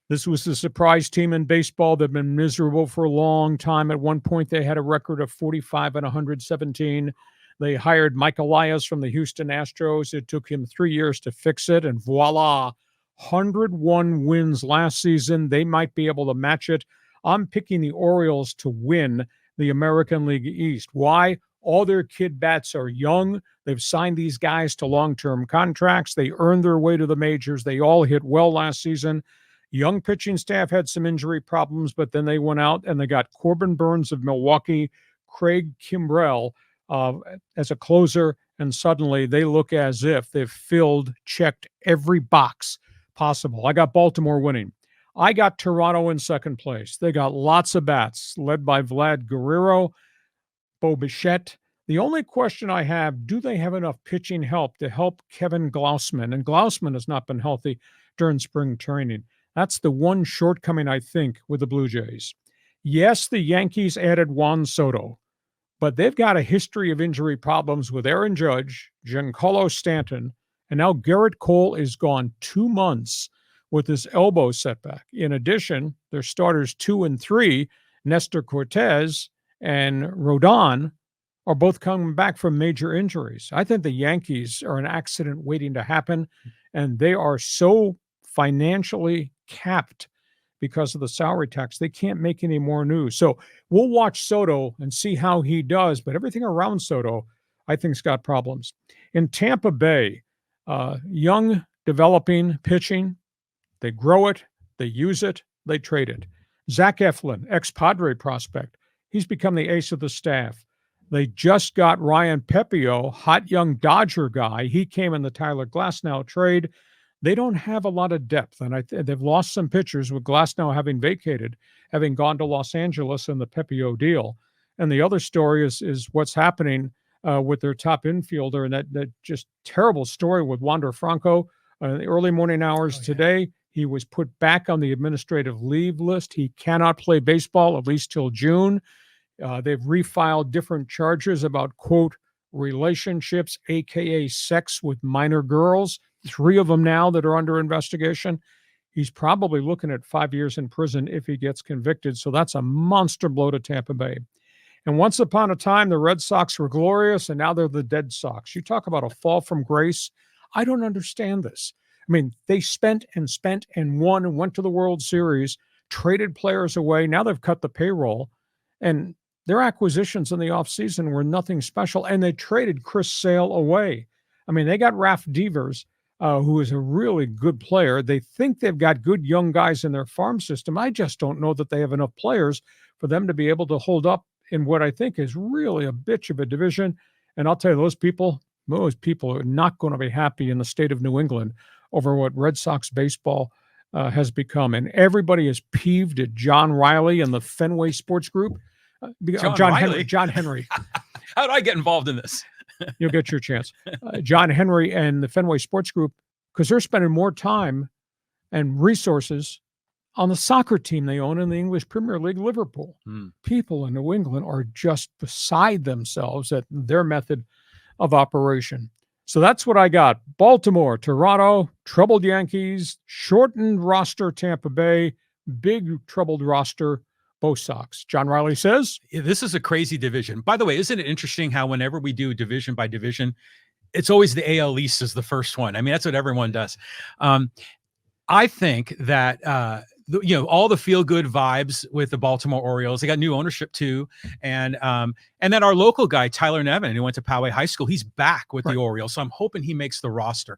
This was the surprise team in baseball. They've been miserable for a long time. At one point, they had a record of 45 and 117. They hired Mike Elias from the Houston Astros. It took him 3 years to fix it, and voila, 101 wins last season. They might be able to match it. I'm picking the Orioles to win the American League East. Why? All their kid bats are young. They've signed these guys to long-term contracts. They earned their way to the majors. They all hit well last season. Young pitching staff had some injury problems, but then they went out and they got Corbin Burns of Milwaukee, Craig Kimbrell as a closer, and suddenly they look as if they've checked every box possible. I got Baltimore winning. I got Toronto in second place. They got lots of bats, led by Vlad Guerrero, Bo Bichette. The only question I have, do they have enough pitching help to help Kevin Glausman? And Glausman has not been healthy during spring training. That's the one shortcoming, I think, with the Blue Jays. Yes, the Yankees added Juan Soto, but they've got a history of injury problems with Aaron Judge, Giancarlo Stanton, and now Garrett Cole is gone 2 months with this elbow setback. In addition, their starters 2 and 3, Nestor Cortez and Rodon, are both coming back from major injuries. I think the Yankees are an accident waiting to happen, and they are so financially capped because of the salary tax. They can't make any more news. So we'll watch Soto and see how he does, but everything around Soto, I think, has got problems. In Tampa Bay, young, developing pitching, they grow it, they use it, they trade it. Zach Eflin, ex-Padre prospect, he's become the ace of the staff. They just got Ryan Pepio, hot young Dodger guy. He came in the Tyler Glasnow trade. They don't have a lot of depth, and they've lost some pitchers with Glasnow having vacated, having gone to Los Angeles in the Pepio deal. And the other story is what's happening with their top infielder, and that just terrible story with Wander Franco. In the early morning hours today, he was put back on the administrative leave list. He cannot play baseball, at least till June. They've refiled different charges about, quote, relationships, a.k.a. sex with minor girls. 3 of them now that are under investigation. He's probably looking at 5 years in prison if he gets convicted. So that's a monster blow to Tampa Bay. And once upon a time, the Red Sox were glorious, and now they're the dead Sox. You talk about a fall from grace. I don't understand this. I mean, they spent and won and went to the World Series, traded players away. Now they've cut the payroll. And their acquisitions in the offseason were nothing special. And they traded Chris Sale away. I mean, they got Ralph Devers, who is a really good player. They think they've got good young guys in their farm system. I just don't know that they have enough players for them to be able to hold up in what I think is really a bitch of a division. And I'll tell you, those people are not going to be happy in the state of New England over what Red Sox baseball has become. And everybody is peeved at John Riley and the Fenway Sports Group. John Henry. How do I get involved in this? You'll get your chance. John Henry and the Fenway Sports Group, because they're spending more time and resources on the soccer team they own in the English Premier League, Liverpool. People in New England are just beside themselves at their method of operation. So that's what I got. Baltimore, Toronto, troubled Yankees, shortened roster Tampa Bay, big troubled roster Bo Sox. John Riley says, this is a crazy division. By the way, isn't it interesting how whenever we do division by division, it's always the AL East is the first one. I mean, that's what everyone does. I think that, all the feel-good vibes with the Baltimore Orioles. They got new ownership too. And then our local guy, Tyler Nevin, who went to Poway High School, he's back with the Orioles. So I'm hoping he makes the roster.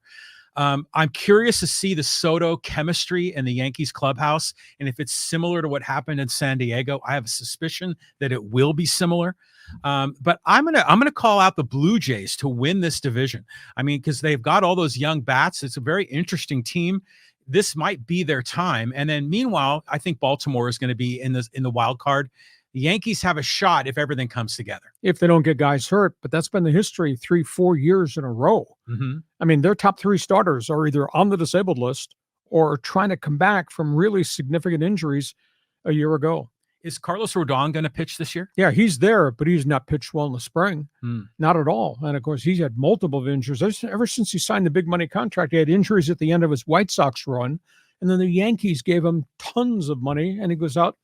I'm curious to see the Soto chemistry in the Yankees clubhouse. And if it's similar to what happened in San Diego, I have a suspicion that it will be similar. But I'm gonna call out the Blue Jays to win this division. I mean, because they've got all those young bats. It's a very interesting team. This might be their time. And then meanwhile, I think Baltimore is going to be in the wild card. The Yankees have a shot if everything comes together. If they don't get guys hurt, but that's been the history 3-4 years in a row. Mm-hmm. I mean, their top 3 starters are either on the disabled list or trying to come back from really significant injuries a year ago. Is Carlos Rodon going to pitch this year? Yeah, he's there, but he's not pitched well in the spring. Not at all. And, of course, he's had multiple injuries. Ever since he signed the big money contract, he had injuries at the end of his White Sox run. And then the Yankees gave him tons of money, and he goes out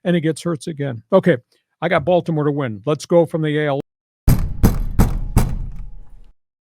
and he gets hurt again. Okay, I got Baltimore to win. Let's go from the AL